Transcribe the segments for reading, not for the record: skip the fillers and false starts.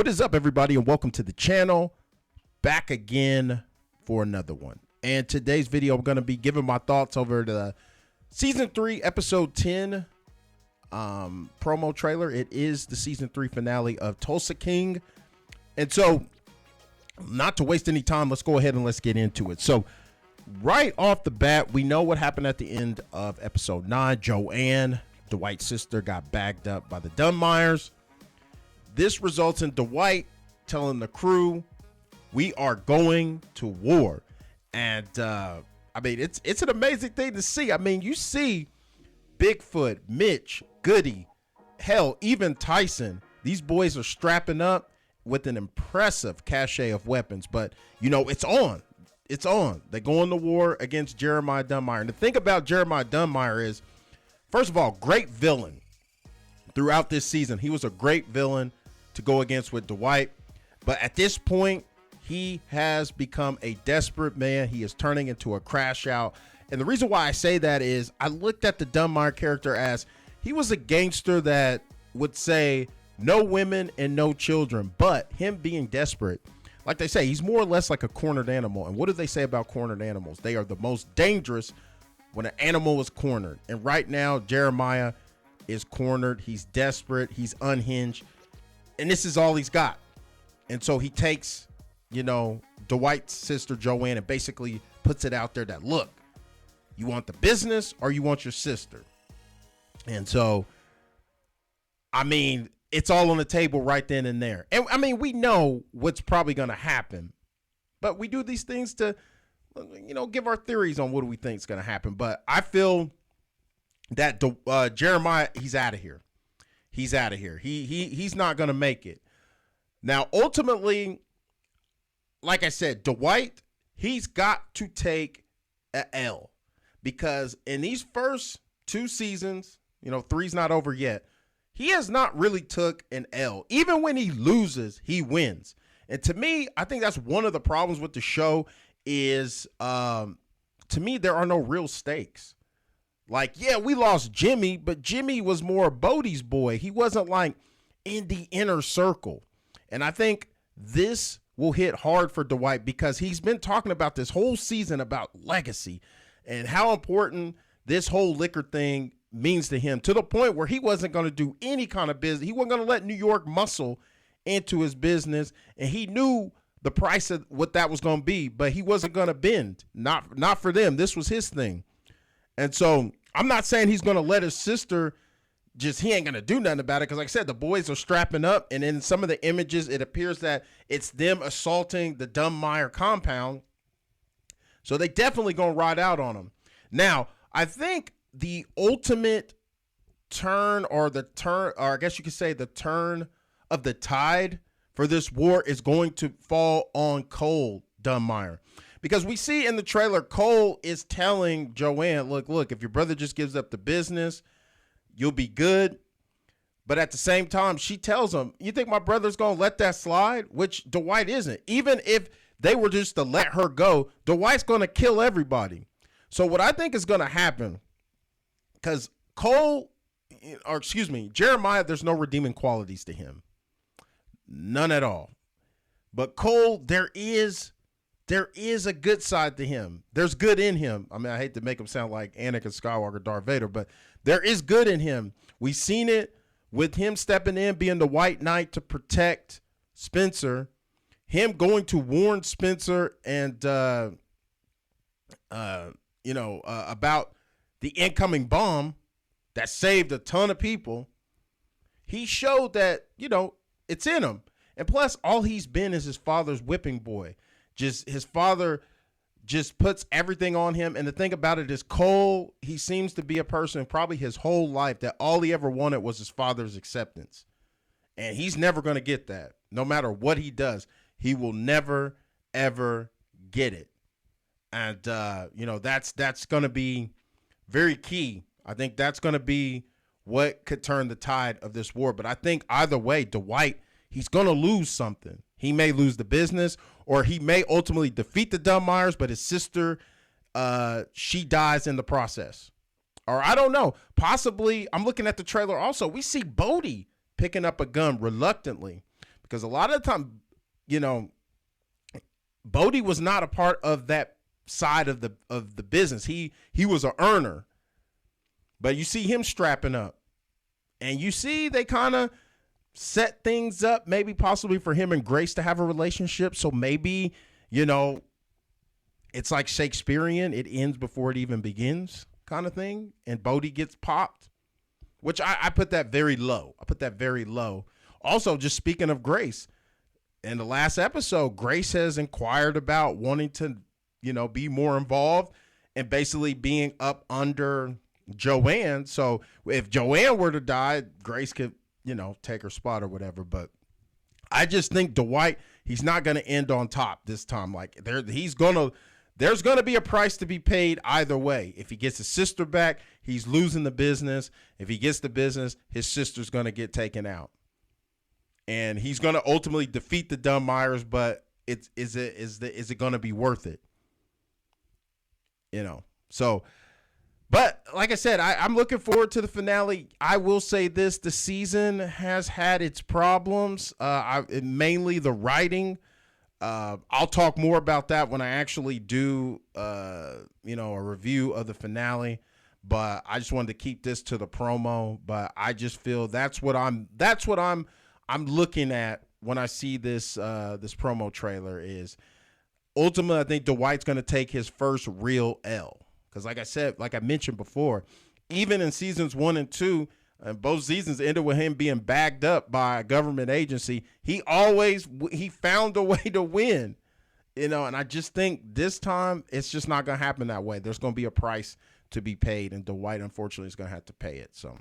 What is up, everybody, and welcome to the channel. Back again for another one. And today's video, I'm going to be giving my thoughts over the season 3, episode 10 promo trailer. It is the season 3 finale of Tulsa King. And so, not to waste any time, let's go ahead and let's get into it. So, right off the bat, we know what happened at the end of episode 9. Joanne, Dwight's sister, got bagged up by the Dunmires. This results in Dwight telling the crew, we are going to war. And, I mean, it's an amazing thing to see. I mean, you see Bigfoot, Mitch, Goody, hell, even Tyson. These boys are strapping up with an impressive cachet of weapons. But, you know, it's on. It's on. They're going to war against Jeremiah Dunmire. And the thing about Jeremiah Dunmire is, first of all, great villain throughout this season. He was a great villain to go against with Dwight. But at this point, he has become a desperate man. He is turning into a crash out. And the reason why I say that is I looked at the Dunmire character as he was a gangster that would say no women and no children. But him being desperate, like they say, he's more or less like a cornered animal. And what do they say about cornered animals? They are the most dangerous when an animal is cornered. And right now, Jeremiah is cornered. He's desperate. He's unhinged. And this is all he's got. And so he takes, you know, Dwight's sister, Joanne, and basically puts it out there that, look, you want the business or you want your sister? And so, I mean, it's all on the table right then and there. And I mean, we know what's probably going to happen, but we do these things to, you know, give our theories on what do we think is going to happen. But I feel that Jeremiah, he's out of here. He's out of here. He's not going to make it. Now, ultimately, like I said, Dwight, he's got to take an L because in these first 2 seasons, you know, 3's not over yet. He has not really took an L. Even when he loses, he wins. And to me, I think that's one of the problems with the show is, to me, there are no real stakes. Like, yeah, we lost Jimmy, but Jimmy was more Bodie's boy. He wasn't like in the inner circle. And I think this will hit hard for Dwight because he's been talking about this whole season about legacy and how important this whole liquor thing means to him, to the point where he wasn't going to do any kind of business. He wasn't going to let New York muscle into his business. And he knew the price of what that was going to be, but he wasn't going to bend. Not for them. This was his thing. And so I'm not saying he's going to let his sister he ain't going to do nothing about it. Because like I said, the boys are strapping up. And in some of the images, it appears that it's them assaulting the Dunmire compound. So they definitely going to ride out on him. Now, I think the ultimate turn or I guess you could say the turn of the tide for this war is going to fall on Cole Dunmire. Because we see in the trailer, Cole is telling Joanne, look, if your brother just gives up the business, you'll be good. But at the same time, she tells him, you think my brother's going to let that slide? Which Dwight isn't. Even if they were just to let her go, Dwight's going to kill everybody. So what I think is going to happen, because Jeremiah, there's no redeeming qualities to him. None at all. But Cole, there is a good side to him. There's good in him. I mean, I hate to make him sound like Anakin Skywalker, Darth Vader, but there is good in him. We've seen it with him stepping in, being the White Knight to protect Spencer, him going to warn Spencer and, about the incoming bomb that saved a ton of people. He showed that, you know, it's in him. And plus, all he's been is his father's whipping boy. Just his father just puts everything on him. And the thing about it is Cole, he seems to be a person probably his whole life that all he ever wanted was his father's acceptance. And he's never going to get that. No matter what he does, he will never, ever get it. And, that's going to be very key. I think that's going to be what could turn the tide of this war. But I think either way, Dwight, he's going to lose something. He may lose the business, or he may ultimately defeat the Dunmires, but his sister, she dies in the process. Or I don't know. Possibly, I'm looking at the trailer also. We see Bodie picking up a gun reluctantly because a lot of the time, you know, Bodie was not a part of that side of the business. He was an earner, but you see him strapping up, and you see they kind of set things up, maybe possibly for him and Grace to have a relationship. So maybe, you know, it's like Shakespearean. It ends before it even begins kind of thing. And Bodie gets popped, which I put that very low. I put that very low. Also, just speaking of Grace, in the last episode, Grace has inquired about wanting to, you know, be more involved and basically being up under Joanne. So if Joanne were to die, Grace could, you know, take her spot or whatever. But I just think Dwight, he's not going to end on top this time. Like there's going to be a price to be paid either way. If he gets his sister back, he's losing the business. If he gets the business, his sister's going to get taken out. And he's going to ultimately defeat the Dunmeyers, but is it going to be worth it? You know. So, but like I said, I'm looking forward to the finale. I will say this: the season has had its problems. Mainly the writing. I'll talk more about that when I actually do, you know, a review of the finale. But I just wanted to keep this to the promo. But I just feel that's what I'm looking at when I see this this promo trailer. Is ultimately I think Dwight's going to take his first real L. Because like I said, like I mentioned before, even in seasons 1 and 2, and both seasons ended with him being bagged up by a government agency, he found a way to win, you know. And I just think this time it's just not going to happen that way. There's going to be a price to be paid, and Dwight unfortunately is going to have to pay it. So,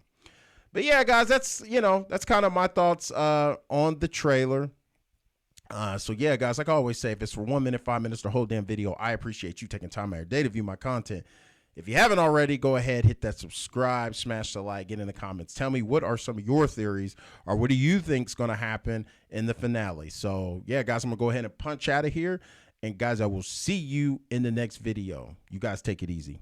but yeah, guys, that's kind of my thoughts on the trailer. So yeah, guys, like I always say, if it's for 1 minute, 5 minutes, the whole damn video, I appreciate you taking time out of your day to view my content. If you haven't already, go ahead, hit that subscribe, smash the like, get in the comments. Tell me, what are some of your theories, or what do you think is going to happen in the finale? So yeah, guys, I'm going to go ahead and punch out of here. And guys, I will see you in the next video. You guys take it easy.